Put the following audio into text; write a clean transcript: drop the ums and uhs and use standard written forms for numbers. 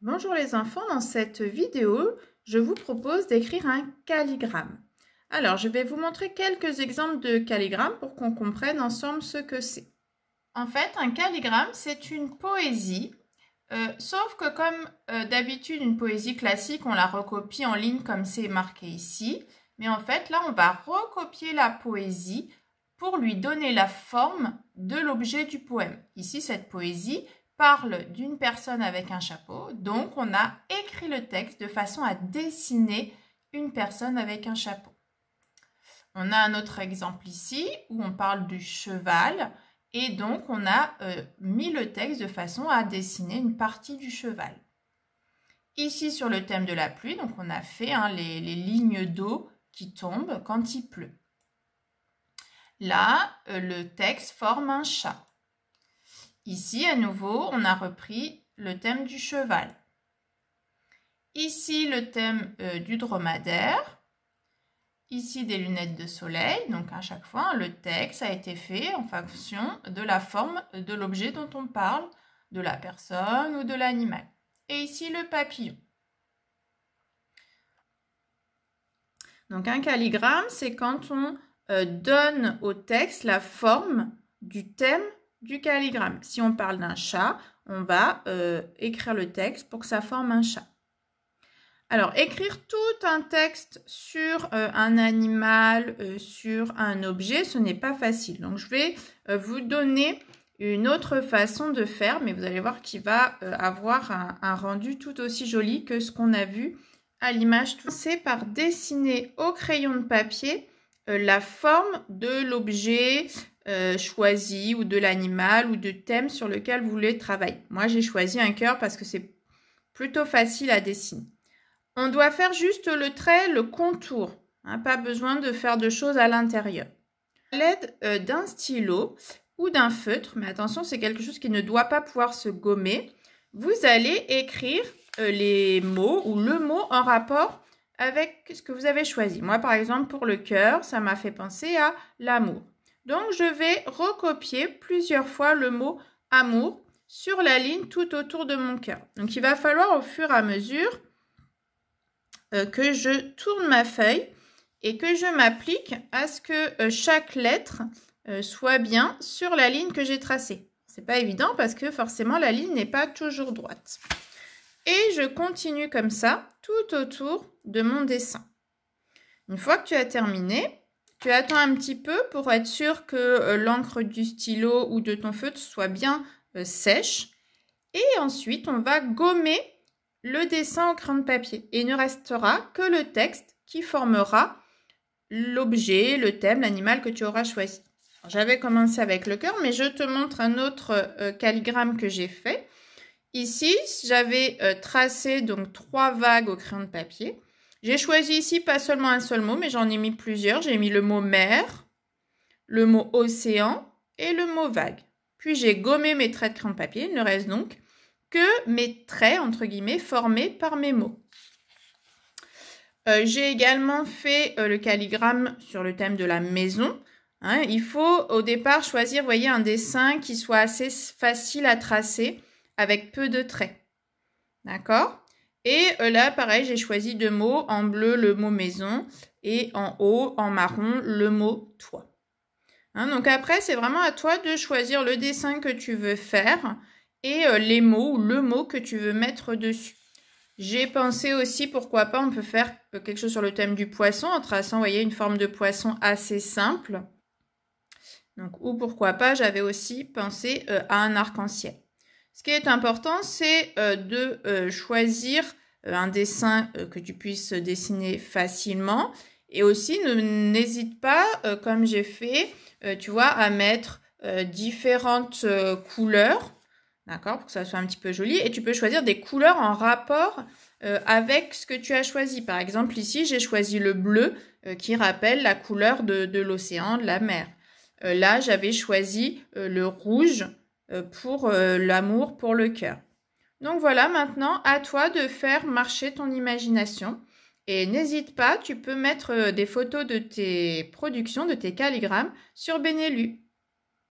Bonjour les enfants, dans cette vidéo, je vous propose d'écrire un calligramme. Alors, je vais vous montrer quelques exemples de calligrammes pour qu'on comprenne ensemble ce que c'est. En fait, un calligramme, c'est une poésie, sauf que comme d'habitude, une poésie classique, on la recopie en ligne comme c'est marqué ici. Mais en fait, là, on va recopier la poésie pour lui donner la forme de l'objet du poème. Ici, cette poésie parle d'une personne avec un chapeau, donc on a écrit le texte de façon à dessiner une personne avec un chapeau. On a un autre exemple ici où on parle du cheval et donc on a mis le texte de façon à dessiner une partie du cheval. Ici sur le thème de la pluie, donc on a fait les lignes d'eau qui tombent quand il pleut. Là, le texte forme un chat. Ici, à nouveau, on a repris le thème du cheval. Ici, le thème du dromadaire. Ici, des lunettes de soleil. Donc, à chaque fois, le texte a été fait en fonction de la forme de l'objet dont on parle, de la personne ou de l'animal. Et ici, le papillon. Donc, un calligramme, c'est quand on donne au texte la forme du thème du calligramme. Si on parle d'un chat, on va écrire le texte pour que ça forme un chat. Alors, écrire tout un texte sur un animal, sur un objet, ce n'est pas facile. Donc, je vais vous donner une autre façon de faire, mais vous allez voir qu'il va avoir un rendu tout aussi joli que ce qu'on a vu à l'image. C'est par dessiner au crayon de papier la forme de l'objet choisi ou de l'animal ou de thème sur lequel vous voulez travailler. Moi, j'ai choisi un cœur parce que c'est plutôt facile à dessiner. On doit faire juste le trait, le contour. Hein, pas besoin de faire de choses à l'intérieur. À l'aide d'un stylo ou d'un feutre, mais attention, c'est quelque chose qui ne doit pas pouvoir se gommer, vous allez écrire les mots ou le mot en rapport avec ce que vous avez choisi. Moi, par exemple, pour le cœur, ça m'a fait penser à l'amour. Donc, je vais recopier plusieurs fois le mot « amour » sur la ligne tout autour de mon cœur. Donc, il va falloir au fur et à mesure que je tourne ma feuille et que je m'applique à ce que chaque lettre soit bien sur la ligne que j'ai tracée. Ce n'est pas évident parce que forcément, la ligne n'est pas toujours droite. Et je continue comme ça tout autour de mon dessin. Une fois que tu as terminé, tu attends un petit peu pour être sûr que l'encre du stylo ou de ton feutre soit bien sèche. Et ensuite, on va gommer le dessin au crayon de papier. Et il ne restera que le texte qui formera l'objet, le thème, l'animal que tu auras choisi. J'avais commencé avec le cœur, mais je te montre un autre calligramme que j'ai fait. Ici, j'avais tracé donc 3 vagues au crayon de papier. J'ai choisi ici pas seulement un seul mot, mais j'en ai mis plusieurs. J'ai mis le mot mer, le mot océan et le mot vague. Puis j'ai gommé mes traits de crayon de papier. Il ne reste donc que mes traits, entre guillemets, formés par mes mots. J'ai également fait le calligramme sur le thème de la maison. Hein, il faut au départ choisir, vous voyez, un dessin qui soit assez facile à tracer avec peu de traits. D'accord ? Et là, pareil, j'ai choisi 2 mots. En bleu, le mot maison. Et en haut, en marron, le mot toit. Hein, donc après, c'est vraiment à toi de choisir le dessin que tu veux faire et les mots ou le mot que tu veux mettre dessus. J'ai pensé aussi, pourquoi pas, on peut faire quelque chose sur le thème du poisson en traçant, vous voyez, une forme de poisson assez simple. Donc, ou pourquoi pas, j'avais aussi pensé à un arc-en-ciel. Ce qui est important, c'est de choisir un dessin que tu puisses dessiner facilement. Et aussi, n'hésite pas, comme j'ai fait, tu vois, à mettre différentes couleurs, d'accord, pour que ça soit un petit peu joli. Et tu peux choisir des couleurs en rapport avec ce que tu as choisi. Par exemple, ici, j'ai choisi le bleu qui rappelle la couleur de l'océan, de la mer. Là, j'avais choisi le rouge pour l'amour, pour le cœur. Donc voilà, maintenant, à toi de faire marcher ton imagination. Et n'hésite pas, tu peux mettre des photos de tes productions, de tes calligrammes sur Benelux.